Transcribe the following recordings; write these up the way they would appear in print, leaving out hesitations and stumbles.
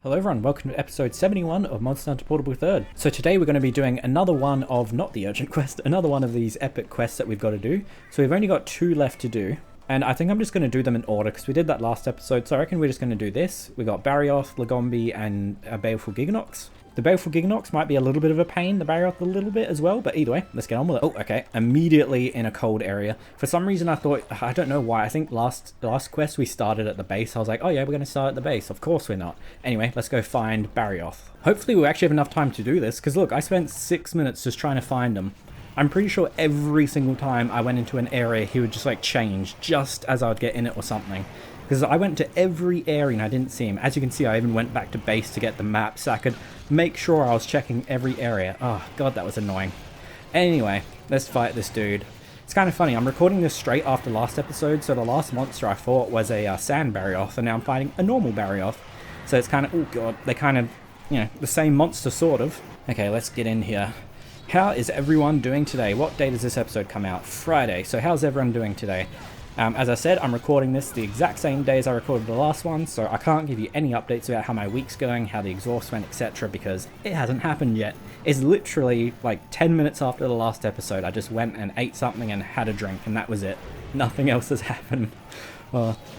Hello everyone, welcome to episode 71 of Monster Hunter Portable 3rd. So today we're going to be doing another one of, not the urgent quest, another one of these epic quests that we've got to do. So we've only got 2 left to do, and I think I'm just going to do them in order because we did that last episode, so I reckon we're just going to do this. We got Barioth, Lagombi, and Baleful Giganox. The Baleful Giganox might be a little bit of a pain, the Barioth a little bit as well, but either way, let's get on with it. Oh, okay, immediately in a cold area. For some reason I thought, I don't know why, I think last quest we started at the base. I was like, oh yeah, we're going to start at the base. Of course we're not. Anyway, let's go find Barioth. Hopefully we'll actually have enough time to do this, because look, I spent 6 minutes just trying to find him. I'm pretty sure every single time I went into an area, he would just like change, just as I would get in it or something. Because I went to every area and I didn't see him. As you can see, I even went back to base to get the map so I could make sure I was checking every area. Oh god, that was annoying. Anyway, let's fight this dude. It's kind of funny, I'm recording this straight after last episode, so the last monster I fought was a sand Barioth, and now I'm fighting a normal Barioth. So it's kind of, oh god, they're kind of, you know, the same monster sort of. Okay, let's get in here. How is everyone doing today? What day does this episode come out? Friday. So how's everyone doing today? As I said, I'm recording this the exact same day as I recorded the last one, so I can't give you any updates about how my week's going, how the exhaust went, etc., because it hasn't happened yet. It's literally like 10 minutes after the last episode. I just went and ate something and had a drink, and that was it. Nothing else has happened.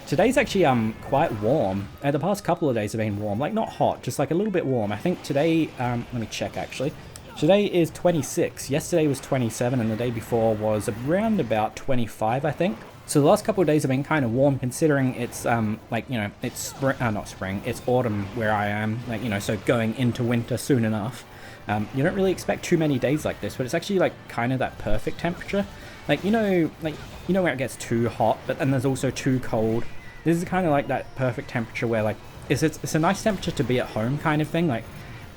Today's actually quite warm. The past couple of days have been warm, like not hot, just like a little bit warm. I think today, let me check actually. Today is 26, yesterday was 27, and the day before was around about 25, I think. So the last couple of days have been kind of warm, considering it's, like, you know, it's spring, not spring, it's autumn where I am, like, you know, so going into winter soon enough. You don't really expect too many days like this, but it's actually, like, kind of that perfect temperature. Like, you know where it gets too hot, but then there's also too cold. This is kind of like that perfect temperature where, like, it's a nice temperature to be at home kind of thing, like,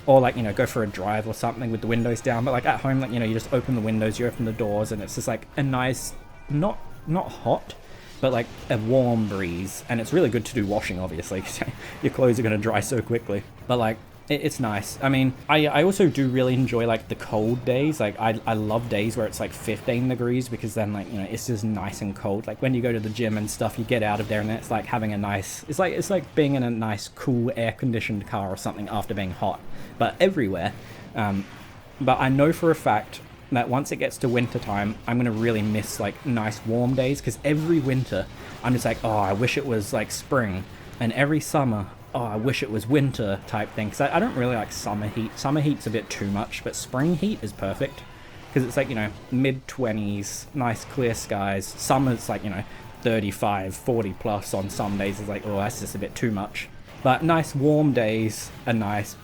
or like, you know, go for a drive or something with the windows down, but like at home, like, you know, you just open the windows, you open the doors, and it's just like a nice, not hot, but like a warm breeze, and it's really good to do washing, obviously, because your clothes are going to dry so quickly, but like, it's nice. I mean, I also do really enjoy like the cold days. Like I love days where it's like 15 degrees, because then, like, you know, it's just nice and cold. Like when you go to the gym and stuff, you get out of there and it's like having a nice, it's like being in a nice cool air conditioned car or something after being hot, but everywhere. But I know for a fact that once it gets to winter time, I'm going to really miss like nice warm days, because every winter I'm just like, oh, I wish it was like spring, and every summer, oh, I wish it was winter type thing, because I don't really like summer heat. Summer heat's a bit too much, but spring heat is perfect, because it's like, you know, mid-20s, nice clear skies. Summer's like, you know, 35, 40 plus on some days. It's like, oh, that's just a bit too much. But nice warm days are nice.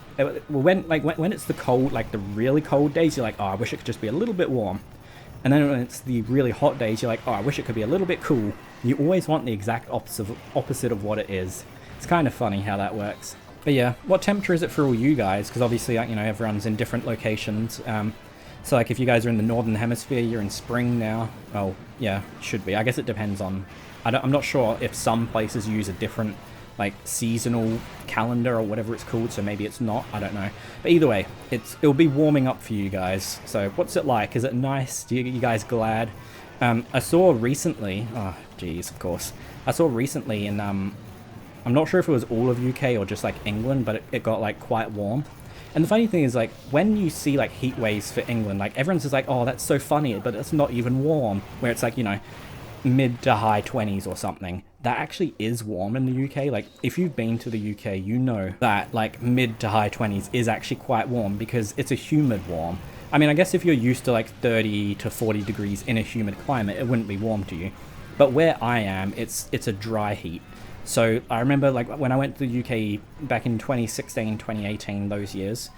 When it's the cold, like the really cold days, you're like, oh, I wish it could just be a little bit warm. And then when it's the really hot days, you're like, oh, I wish it could be a little bit cool. You always want the exact opposite of what it is. It's kind of funny how that works. But yeah, what temperature is it for all you guys? Because obviously, like, you know, everyone's in different locations. So like if you guys are in the northern hemisphere, you're in spring now. Oh yeah, should be. I guess it depends on, I'm not sure if some places use a different like seasonal calendar or whatever it's called, so maybe it's not, I don't know. But either way, it'll be warming up for you guys. So what's it like? Is it nice? Do you guys glad? I saw recently, oh geez, of course, I saw recently in I'm not sure if it was all of UK or just like England, but it got like quite warm. And the funny thing is, like, when you see like heat waves for England, like everyone's just like, oh, that's so funny, but it's not even warm, where it's like, you know, mid to high 20s or something. That actually is warm in the UK. Like if you've been to the UK, you know that like mid to high 20s is actually quite warm, because it's a humid warm. I mean, I guess if you're used to like 30 to 40 degrees in a humid climate, it wouldn't be warm to you. But where I am, it's a dry heat. So I remember like when I went to the UK back in 2016, 2018, those years,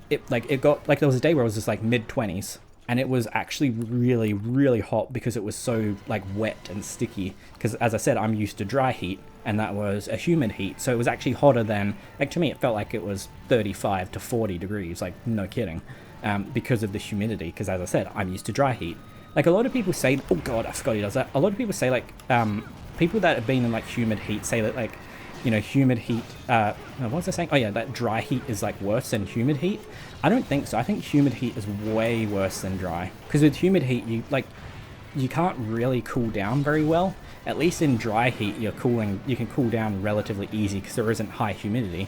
it got like, there was a day where it was just like mid 20s. And it was actually really, really hot, because it was so like wet and sticky. Because as I said, I'm used to dry heat, and that was a humid heat. So it was actually hotter than, like, to me, it felt like it was 35 to 40 degrees, like no kidding, because of the humidity. Because as I said, I'm used to dry heat. Like a lot of people say, oh God, I forgot he does that. A lot of people say like, people that have been in like humid heat say that like, you know, humid heat, what was I saying? Oh yeah, that dry heat is like worse than humid heat. I don't think so. I think humid heat is way worse than dry. Because with humid heat, you can't really cool down very well. At least in dry heat, you can cool down relatively easy because there isn't high humidity.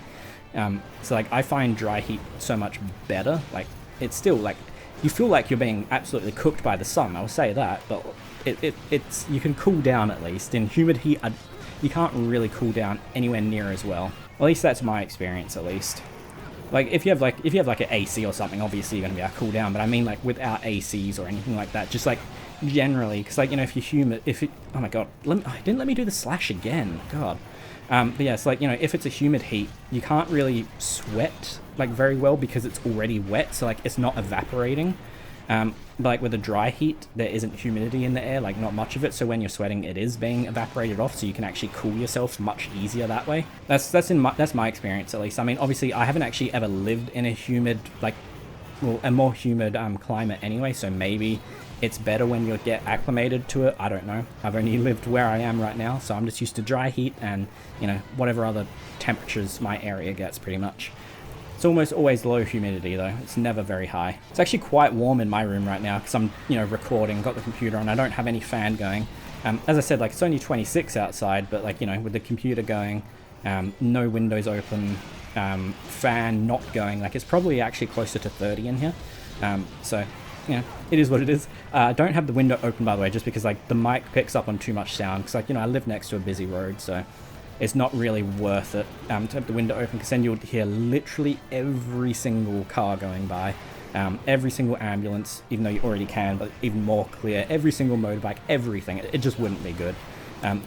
So like I find dry heat so much better. Like it's still like you feel like you're being absolutely cooked by the sun, I'll say that, but it's you can cool down at least. In humid heat, you can't really cool down anywhere near as well. At least that's my experience, at least. Like if you have like an AC or something, obviously you're gonna be able to cool down. But I mean like without ACs or anything like that, just like generally, because like, you know, if you're humid, oh my god, didn't let me do the slash again. God. But yeah, it's like, you know, if it's a humid heat, you can't really sweat like very well because it's already wet, so like it's not evaporating. But like with a dry heat, there isn't humidity in the air, like not much of it, so when you're sweating it is being evaporated off, so you can actually cool yourself much easier that way. That's my experience, at least. I mean, obviously I haven't actually ever lived in a humid, like, well, a more humid climate anyway, so maybe it's better when you get acclimated to it. I don't know. I've only lived where I am right now, so I'm just used to dry heat and, you know, whatever other temperatures my area gets, pretty much. It's almost always low humidity though. It's never very high. It's actually quite warm in my room right now because I'm, you know, recording, got the computer on. I don't have any fan going. As I said, like, it's only 26 outside, but like, you know, with the computer going, no windows open, fan not going, like it's probably actually closer to 30 in here. So, you know, it is what it is. I don't have the window open, by the way, just because like the mic picks up on too much sound, because like, you know, I live next to a busy road, so it's not really worth it to have the window open, because then you'll hear literally every single car going by, every single ambulance, even though you already can, but even more clear, every single motorbike, everything. It just wouldn't be good.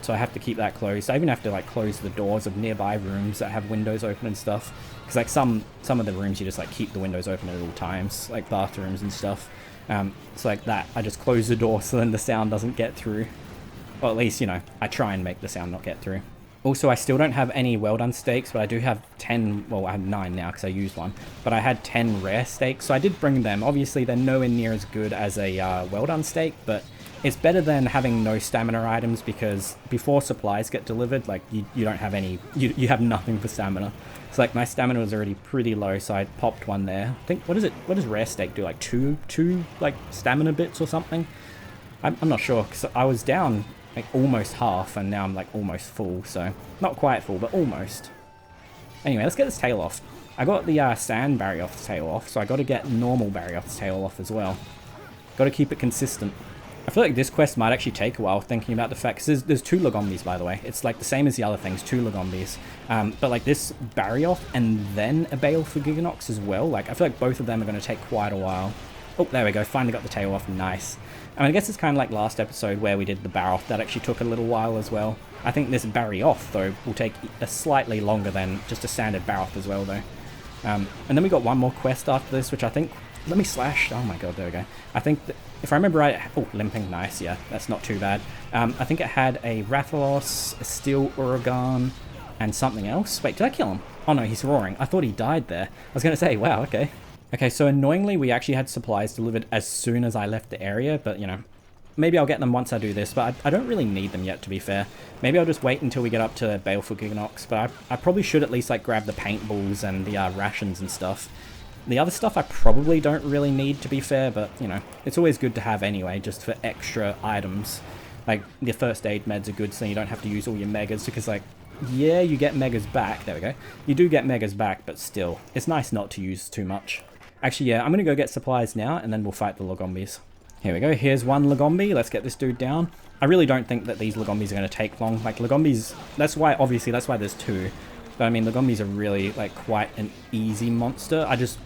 So I have to keep that closed. I even have to like close the doors of nearby rooms that have windows open and stuff, because like some of the rooms you just like keep the windows open at all times, like bathrooms and stuff. So like that, I just close the door so then the sound doesn't get through. Or at least, you know, I try and make the sound not get through. Also, I still don't have any well-done steaks, but I do have 10, well, I have 9 now because I used one, but I had 10 rare steaks, so I did bring them. Obviously, they're nowhere near as good as a well-done steak, but it's better than having no stamina items, because before supplies get delivered, like, you don't have any, you have nothing for stamina. So, like, my stamina was already pretty low, so I popped one there. I think, what does rare steak do, like, two like, stamina bits or something? I'm not sure, because I was down like almost half, and now I'm like almost full, so not quite full, but almost. Anyway, let's get this tail off. I got the sand Barioth's tail off, so I got to get normal Barioth's tail off as well. Got to keep it consistent. I feel like this quest might actually take a while, thinking about the fact, because there's 2 Lagombis, by the way. It's like the same as the other things, 2 Lagombis. But like this Barioth and then a Bale for Giganox as well. Like, I feel like both of them are going to take quite a while. Oh, there we go. Finally got the tail off. Nice. I mean, I guess it's kind of like last episode where we did the Barioth. That actually took a little while as well. I think this Barioth, though, will take a slightly longer than just a standard Barioth as well, though. And then we got one more quest after this, which I think... Let me slash. Oh my god, there we go. I think that, if I remember right... Oh, limping. Nice, yeah. That's not too bad. I think it had a Rathalos, a Steel Uragan, and something else. Wait, did I kill him? Oh no, he's roaring. I thought he died there. I was going to say, wow, okay. Okay, so annoyingly, we actually had supplies delivered as soon as I left the area, but, you know, maybe I'll get them once I do this, but I don't really need them yet, to be fair. Maybe I'll just wait until we get up to Baleful Giganox, but I probably should at least, like, grab the paintballs and the rations and stuff. The other stuff I probably don't really need, to be fair, but, you know, it's always good to have anyway, just for extra items. Like, the first aid meds are good, so you don't have to use all your megas, because, like, yeah, you get megas back. There we go. You do get megas back, but still, it's nice not to use too much. Actually, yeah, I'm going to go get supplies now, and then we'll fight the Lagombis. Here we go. Here's one Lagombi. Let's get this dude down. I really don't think that these Lagombis are going to take long. Like, Lagombis, obviously, that's why there's 2. But, I mean, Lagombis are really, like, quite an easy monster. I just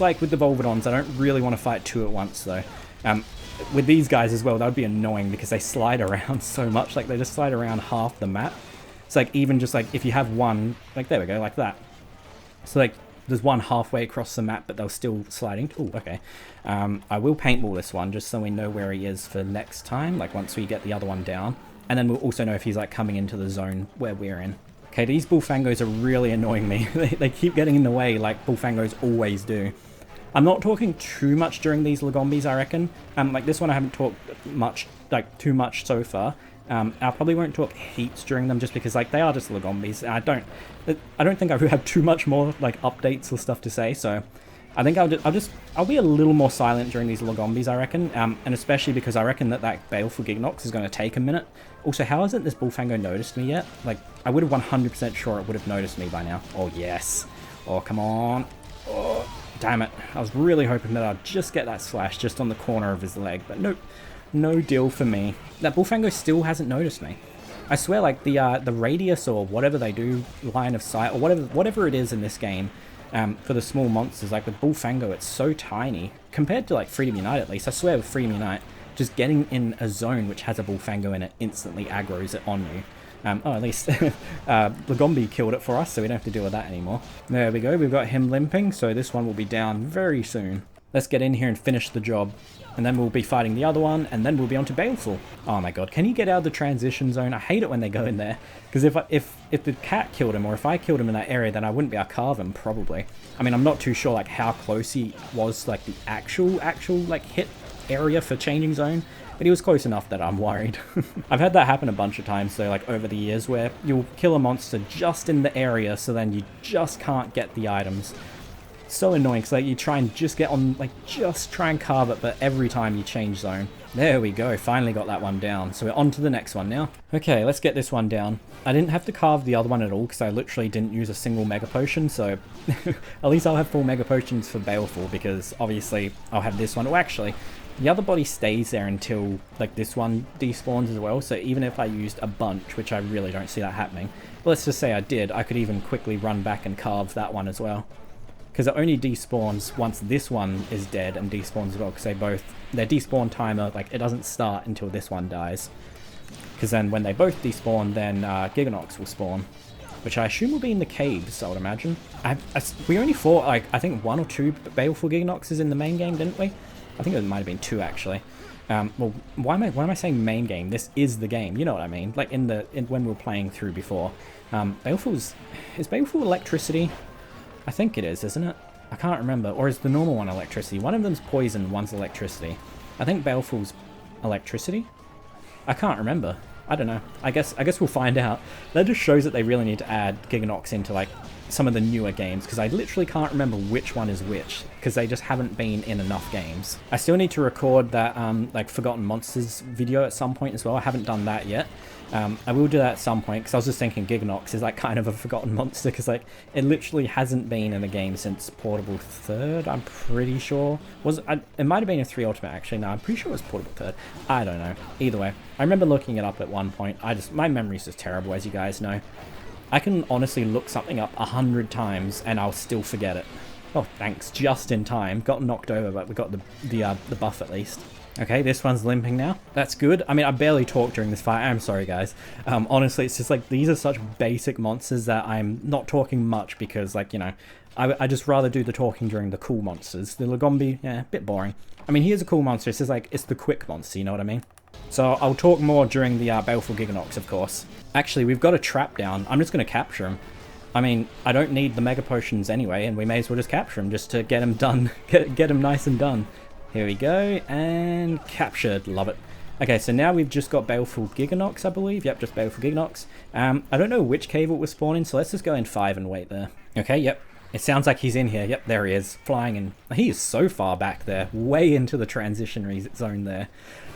like with the Volvidons, I don't really want to fight 2 at once, though. With these guys as well, that would be annoying, because they slide around so much. Like, they just slide around half the map. It's like, even just, like, if you have one, like, there we go, like that. So, like, there's one halfway across the map, but they're still sliding. Oh, okay. I will paintball this one, just so we know where he is for next time, like once we get the other one down. And then we'll also know if he's like coming into the zone where we're in. Okay, these Bullfangos are really annoying me. They keep getting in the way, like Bullfangos always do. I'm not talking too much during these Lagombis, I reckon. Like this one I haven't talked much, like too much so far. I probably won't talk heaps during them, just because like they are just Lagombis. I don't think I have too much more like updates or stuff to say, so I think I'll be a little more silent during these Lagombis, I reckon, and especially because I reckon that Baleful Giganox is going to take a minute. Also, how hasn't this Bullfango noticed me yet? Like, I would have 100% sure it would have noticed me by now. Oh yes, Oh, come on. Oh, damn it. I was really hoping that I'd just get that slash just on the corner of his leg, but nope. No deal for me. That Bullfango still hasn't noticed me. I swear, like, the radius or whatever they do, line of sight, or whatever it is in this game, for the small monsters, like the Bullfango, it's so tiny. Compared to, like, Freedom Unite, at least. I swear with Freedom Unite, just getting in a zone which has a Bullfango in it instantly aggroes it on you. Oh, at least Lagombi killed it for us, so we don't have to deal with that anymore. There we go, we've got him limping, so this one will be down very soon. Let's get in here and finish the job. And then we'll be fighting the other one, and then we'll be on to Baleful. Oh my god, can you get out of the transition zone? I hate it when they go in there. Because if the cat killed him, or if I killed him in that area, then I wouldn't be able to carve him, probably. I mean, I'm not too sure, like, how close he was, like, the actual, like, hit area for changing zone. But he was close enough that I'm worried. I've had that happen a bunch of times, though, like, over the years, where you'll kill a monster just in the area, so then you just can't get the items. So annoying, because like, you try and just get on, like, just try and carve it, but every time you change zone. There we go, finally got that one down. So we're on to the next one now. Okay, let's get this one down. I didn't have to carve the other one at all, because I literally didn't use a single Mega Potion, so at least I'll have full Mega Potions for Baleful, because obviously I'll have this one. Oh, actually, the other body stays there until, like, this one despawns as well, so even if I used a bunch, which I really don't see that happening, but let's just say I did, I could even quickly run back and carve that one as well. Because it only despawns once this one is dead and despawns as well, because their despawn timer, like, it doesn't start until this one dies. Because then when they both despawn, then Giganox will spawn, which I assume will be in the caves, I would imagine. We only fought, like, I think 1 or 2 Baleful Giganoxes in the main game, didn't we? I think it might have been 2, actually. Well, why am I saying main game? This is the game, you know what I mean? Like, when we were playing through before. Is Baleful electricity? I think it is, isn't it? I can't remember. Or is the normal one electricity? One of them's poison, one's electricity. I think Baleful's electricity? I can't remember. I don't know. I guess we'll find out. That just shows that they really need to add Giganox into, like, some of the newer games, because I literally can't remember which one is which, because they just haven't been in enough games. I still need to record that, like, Forgotten Monsters video at some point as well. I haven't done that yet. I will do that at some point, because I was just thinking Giganox is, like, kind of a forgotten monster, because, like, it literally hasn't been in the game since Portable 3rd, I'm pretty sure. It might have been a 3 Ultimate, actually. No, I'm pretty sure it was Portable 3rd. I don't know. Either way. I remember looking it up at one point. My memory's just terrible, as you guys know. I can honestly look something up 100 times, and I'll still forget it. Oh, thanks. Just in time. Got knocked over, but we got the buff at least. Okay, this one's limping now. That's good. I mean, I barely talked during this fight. I'm sorry, guys. Honestly, it's just like, these are such basic monsters that I'm not talking much because, like, you know, I just rather do the talking during the cool monsters. The Lagombi, yeah, a bit boring. I mean, he is a cool monster. It's just like, it's the quick monster, you know what I mean? So I'll talk more during the Baleful Giganox, of course. Actually, we've got a trap down. I'm just going to capture him. I mean, I don't need the Mega Potions anyway, and we may as well just capture him just to get him done. Get him nice and done. Here we go, and captured. Love it. Okay, so now we've just got Baleful Giganox, I believe. Yep, just Baleful Giganox. I don't know which cave it was spawning, so let's just go in 5 and wait there. Okay, yep. It sounds like he's in here. Yep, there he is, flying in. He is so far back there, way into the transition zone there.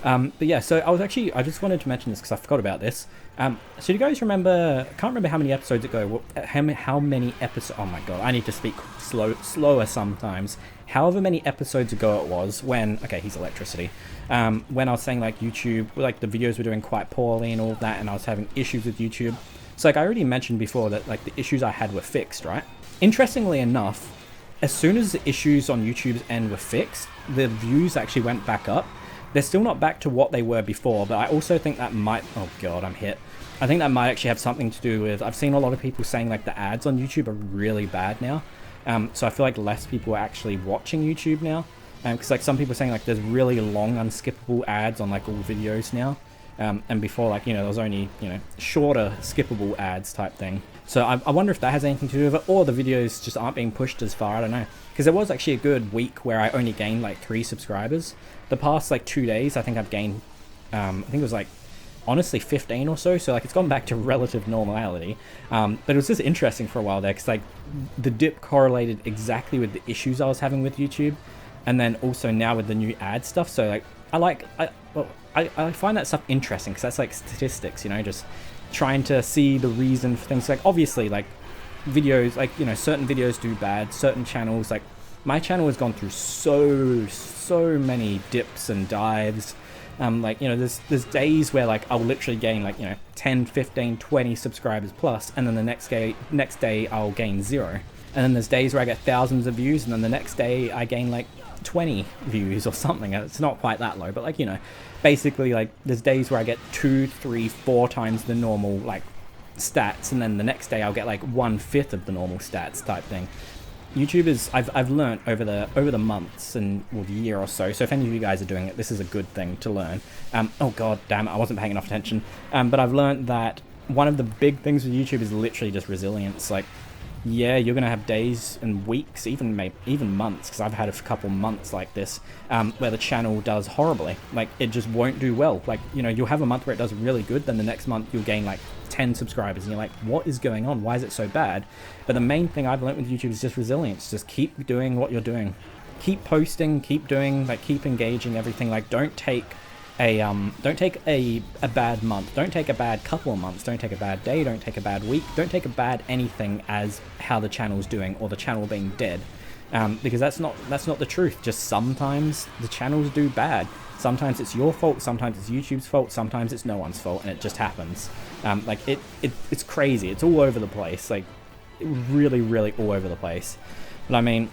But yeah, so I just wanted to mention this because I forgot about this. So do you guys remember, I can't remember how many episodes ago, how many episodes, oh my god, I need to speak slower sometimes. However many episodes ago it was when, okay, he's electricity, when I was saying, like, YouTube, like, the videos were doing quite poorly and all of that, and I was having issues with YouTube. So, like, I already mentioned before that, like, the issues I had were fixed, right? Interestingly enough, as soon as the issues on YouTube's end were fixed, the views actually went back up. They're still not back to what they were before, but I also think that might, oh god, I'm hit. I think that might actually have something to do with, I've seen a lot of people saying, like, the ads on YouTube are really bad now. So I feel like less people are actually watching YouTube now. Because, like, some people are saying, like, there's really long unskippable ads on, like, all videos now. And before, like, you know, there was only, you know, shorter skippable ads type thing. So I wonder if that has anything to do with it, or the videos just aren't being pushed as far, I don't know. Because there was actually a good week where I only gained, like, 3 subscribers. The past, like, 2 days, I think I've gained, I think it was, like, honestly 15 or so, like, it's gone back to relative normality. But it was just interesting for a while there, because, like, the dip correlated exactly with the issues I was having with YouTube, and then also now with the new ad stuff. So, like, I find that stuff interesting, because that's, like, statistics, you know, just trying to see the reason for things. Like, obviously, like, videos, like, you know, certain videos do bad, certain channels, like my channel has gone through so many dips and dives. Like, you know, there's days where like I'll literally gain like, you know, 10, 15, 20 subscribers plus, and then the next day I'll gain 0. And then there's days where I get thousands of views, and then the next day I gain like 20 views or something. It's not quite that low, but like, you know, basically like there's days where I get 2, 3, 4 times the normal like stats, and then the next day I'll get like 1/5 of the normal stats type thing. YouTube is, I've learned over the months and well, the year or so. So if any of you guys are doing it, this is a good thing to learn. Oh god damn it, I wasn't paying enough attention. But I've learned that one of the big things with YouTube is literally just resilience. Like, yeah, you're gonna have days and weeks, even months, because I've had a couple months like this, where the channel does horribly. Like, it just won't do well. Like, you know, you'll have a month where it does really good, then the next month you'll gain like 10 subscribers, and you're like, what is going on? Why is it so bad? But the main thing I've learned with YouTube is just resilience. Just keep doing what you're doing. Keep posting, keep doing, like, keep engaging everything. Like, don't take a bad month, don't take a bad couple of months, don't take a bad day, don't take a bad week, don't take a bad anything as how the channel's doing or the channel being dead, because that's not the truth. Just sometimes the channels do bad. Sometimes it's your fault, sometimes it's YouTube's fault, sometimes it's no one's fault, and it just happens. Like, it's crazy. It's all over the place. Like, really all over the place. But I mean,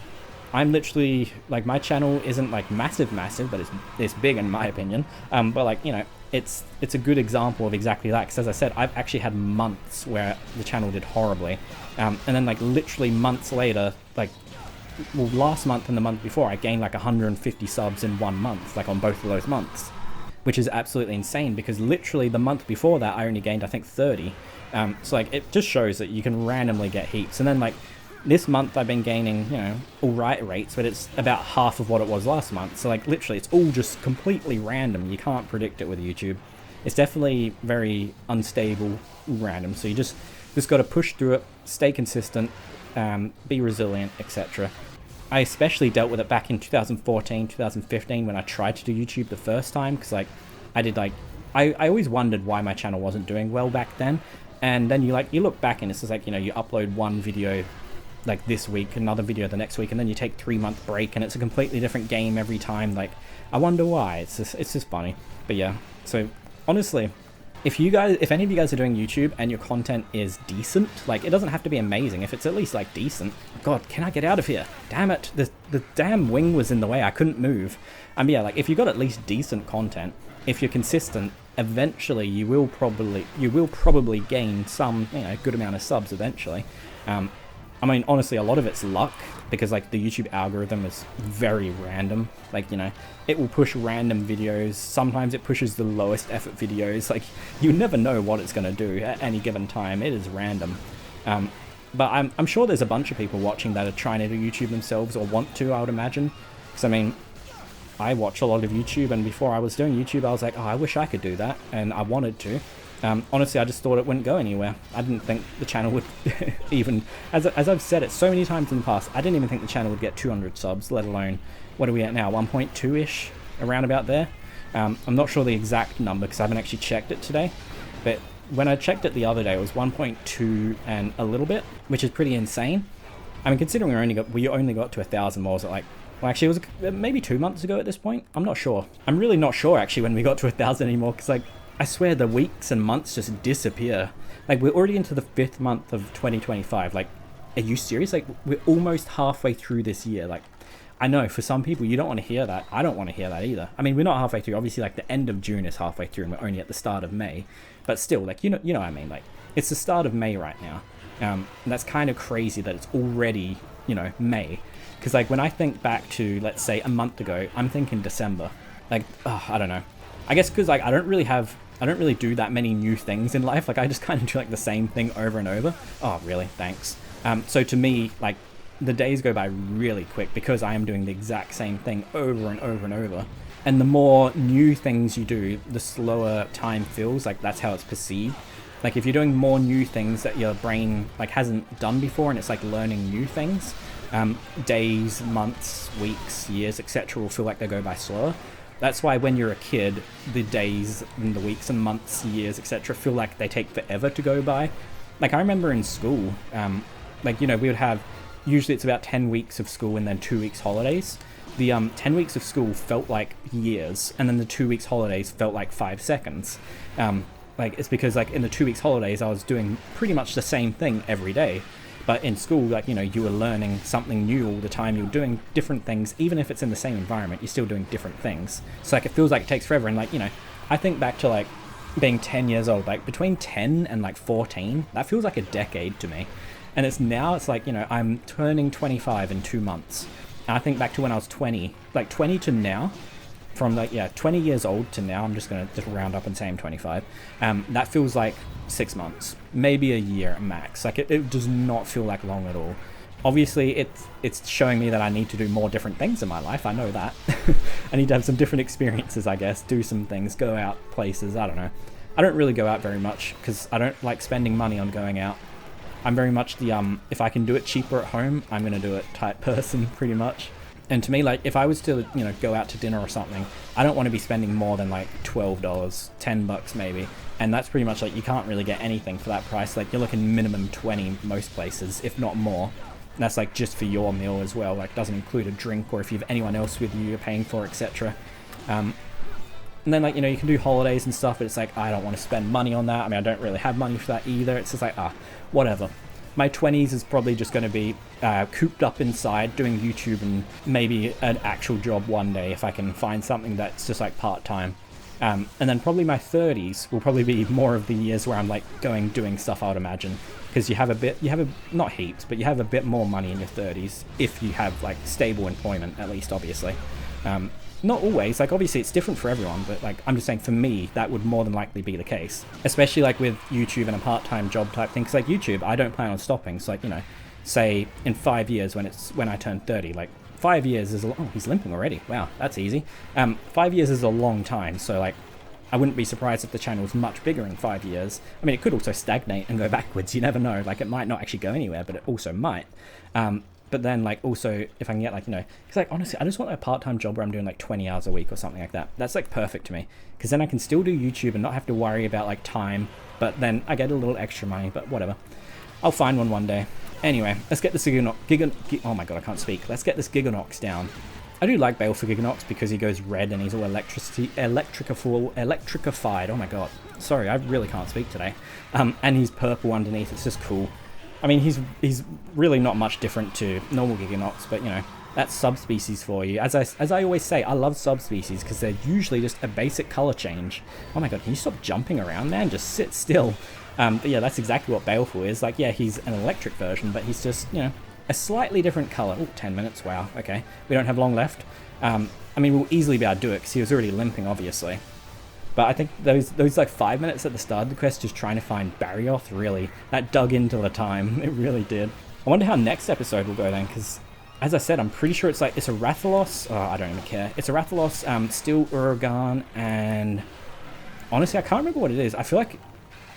I'm literally, like, my channel isn't like massive, but it's big in my opinion. But like, you know, it's a good example of exactly that, because as I said, I've actually had months where the channel did horribly, and then like literally months later, like, well, last month and the month before, I gained like 150 subs in 1 month, like on both of those months, which is absolutely insane, because literally the month before that I only gained, I think, 30. So like, it just shows that you can randomly get heaps. And then like this month I've been gaining, you know, alright rates, but it's about half of what it was last month. So like, literally it's all just completely random. You can't predict it with YouTube. It's definitely very unstable, random. So you just got to push through it, stay consistent, be resilient, etc. I especially dealt with it back in 2014, 2015 when I tried to do YouTube the first time, because like I always wondered why my channel wasn't doing well back then. And then you look back and it's just like, you know, you upload one video like this week, another video the next week, and then you take 3-month break and it's a completely different game every time. Like, I wonder why. It's just funny. But yeah, so honestly, if any of you guys are doing YouTube and your content is decent, like, it doesn't have to be amazing, if it's at least like decent. God, can I get out of here? Damn it, the damn wing was in the way, I couldn't move. Yeah, like, if you got at least decent content, if you're consistent, eventually you will probably gain some, you know, good amount of subs eventually. I mean, honestly, a lot of it's luck, because like the YouTube algorithm is very random. Like, you know, it will push random videos. Sometimes it pushes the lowest effort videos. Like, you never know what it's going to do at any given time. It is random. But I'm sure there's a bunch of people watching that are trying to do YouTube themselves, or want to, I would imagine. Because, I mean, I watch a lot of YouTube, and before I was doing YouTube, I was like, oh, I wish I could do that, and I wanted to. Honestly, I just thought it wouldn't go anywhere. I didn't think the channel would even, as I've said it so many times in the past, I didn't even think the channel would get 200 subs, let alone, what are we at now, 1.2-ish, around about there. I'm not sure the exact number because I haven't actually checked it today, but when I checked it the other day, it was 1.2 and a little bit, which is pretty insane. I mean, considering we only got to 1,000 more, so like, well, actually, it was maybe 2 months ago at this point. I'm not sure. I'm really not sure, actually, when we got to 1,000 anymore, because, like, I swear the weeks and months just disappear. Like, we're already into the 5th month of 2025. Like, are you serious? Like, we're almost halfway through this year. Like, I know, for some people, you don't want to hear that. I don't want to hear that either. I mean, we're not halfway through. Obviously, like, the end of June is halfway through, and we're only at the start of May. But still, like, you know what I mean? Like, it's the start of May right now. And that's kind of crazy that it's already, you know, May. Because, like, when I think back to, let's say, a month ago, I'm thinking December. Like, I don't know. I guess because, like, I don't really do that many new things in life. Like, I just kind of do, like, the same thing over and over. Oh, really? Thanks. So to me, like, the days go by really quick because I am doing the exact same thing over and over and over. And the more new things you do, the slower time feels. Like, that's how it's perceived. Like, if you're doing more new things that your brain, like, hasn't done before, and it's, like, learning new things, days, months, weeks, years, etc. will feel like they go by slower. That's why when you're a kid, the days and the weeks and months, years, etc. feel like they take forever to go by. Like, I remember in school, like, you know, we would have, usually it's about 10 weeks of school and then 2 weeks holidays. The 10 weeks of school felt like years, and then the 2 weeks holidays felt like 5 seconds. Like, it's because, like, in the 2 weeks holidays, I was doing pretty much the same thing every day. But in school, like, you know, you were learning something new all the time. You're doing different things. Even if it's in the same environment, you're still doing different things. So, like, it feels like it takes forever. And, like, you know, I think back to, like, being 10 years old. Like, between 10 and, like, 14, that feels like a decade to me. And it's now, it's like, you know, I'm turning 25 in 2 months. And I think back to when I was 20. Like, 20 to now, from, like, yeah, 20 years old to now, I'm just going to just round up and say I'm 25. That feels like 6 months, maybe a year at max. Like, it does not feel like long at all. Obviously, it's showing me that I need to do more different things in my life. I know that. I need to have some different experiences, I guess, do some things, go out places, I don't know. I don't really go out very much because I don't like spending money on going out. I'm very much the, if I can do it cheaper at home, I'm going to do it type person, pretty much. And to me, like, if I was to, you know, go out to dinner or something, I don't want to be spending more than, like, $12, $10 maybe. And that's pretty much, like, you can't really get anything for that price. Like, you're looking minimum 20 most places, if not more. And that's, like, just for your meal as well. Like, doesn't include a drink or if you have anyone else with you you're paying for, etc. And then, like, you know, you can do holidays and stuff, but it's like, I don't want to spend money on that. I mean, I don't really have money for that either. It's just like, whatever. My 20s is probably just going to be cooped up inside doing YouTube and maybe an actual job one day if I can find something that's just like part-time. And then probably my 30s will probably be more of the years where I'm like doing stuff, I would imagine. Because you have not heaps, but you have a bit more money in your 30s if you have like stable employment, at least, obviously. Not always, like, obviously it's different for everyone, but like, I'm just saying for me, that would more than likely be the case. Especially like with YouTube and a part-time job type thing, because like YouTube, I don't plan on stopping, so like, you know, say in 5 years when I turn 30, like 5 years is oh, he's limping already, wow, that's easy. 5 years is a long time, so like, I wouldn't be surprised if the channel was much bigger in 5 years. I mean, it could also stagnate and go backwards, you never know, like it might not actually go anywhere, but it also might. But then, like, also, if I can get, like, you know, because, like, honestly, I just want a part-time job where I'm doing, like, 20 hours a week or something like that. That's, like, perfect to me. Because then I can still do YouTube and not have to worry about, like, time. But then I get a little extra money, but whatever. I'll find one day. Anyway, let's get this oh my god, I can't speak. Let's get this Giganox down. I do like Bale for Giganox because he goes red and he's all electrified. Oh my god. Sorry, I really can't speak today. And he's purple underneath. It's just cool. I mean, he's really not much different to normal Giganox, but, you know, that's subspecies for you. As I always say, I love subspecies because they're usually just a basic color change. Oh my god, can you stop jumping around, man? Just sit still. But yeah, that's exactly what Baleful is. Like, yeah, he's an electric version, but he's just, you know, a slightly different color. Oh, 10 minutes, wow, okay. We don't have long left. I mean, we'll easily be able to do it because he was already limping, obviously. But I think those like 5 minutes at the start of the quest just trying to find Barrioth, really, that dug into the time. It really did. I wonder how next episode will go then, because as I said, I'm pretty sure it's a Rathalos. Oh, I don't even care. It's a Rathalos, Steel Uragan, and honestly, I can't remember what it is. I feel like,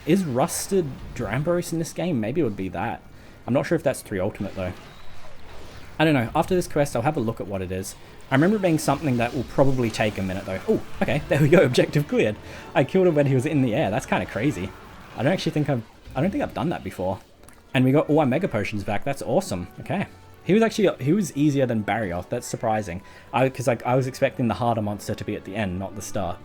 is Rusted Dramboros in this game? Maybe it would be that. I'm not sure if that's 3 Ultimate though. I don't know. After this quest, I'll have a look at what it is. I remember it being something that will probably take a minute though. Oh, okay, there we go, objective cleared. I killed him when he was in the air. That's kind of crazy. I don't think I've done that before. And we got all our Mega Potions back. That's awesome. Okay. He was easier than Barrioth. That's surprising. Because I was expecting the harder monster to be at the end, not the start.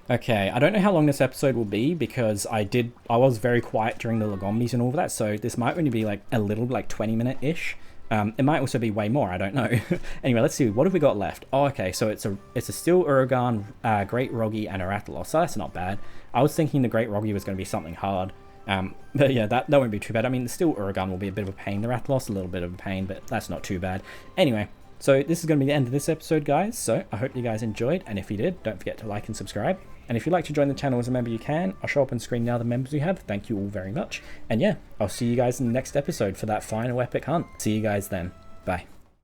Okay, I don't know how long this episode will be because I was very quiet during the Lagomnis and all of that, so this might only be like a little, like 20-minute-ish. It might also be way more, I don't know. Anyway, let's see, what have we got left? Oh, okay, so it's a Steel Uragan, Great Roggy, and a Rathalos, so that's not bad. I was thinking the Great Roggy was going to be something hard. But yeah, that won't be too bad. I mean, the Steel Uragan will be a bit of a pain. The Rathalos, a little bit of a pain, but that's not too bad. Anyway, so this is going to be the end of this episode, guys. So I hope you guys enjoyed, and if you did, don't forget to like and subscribe. And if you'd like to join the channel as a member, you can. I'll show up on screen now the members we have. Thank you all very much. And yeah, I'll see you guys in the next episode for that final epic hunt. See you guys then. Bye.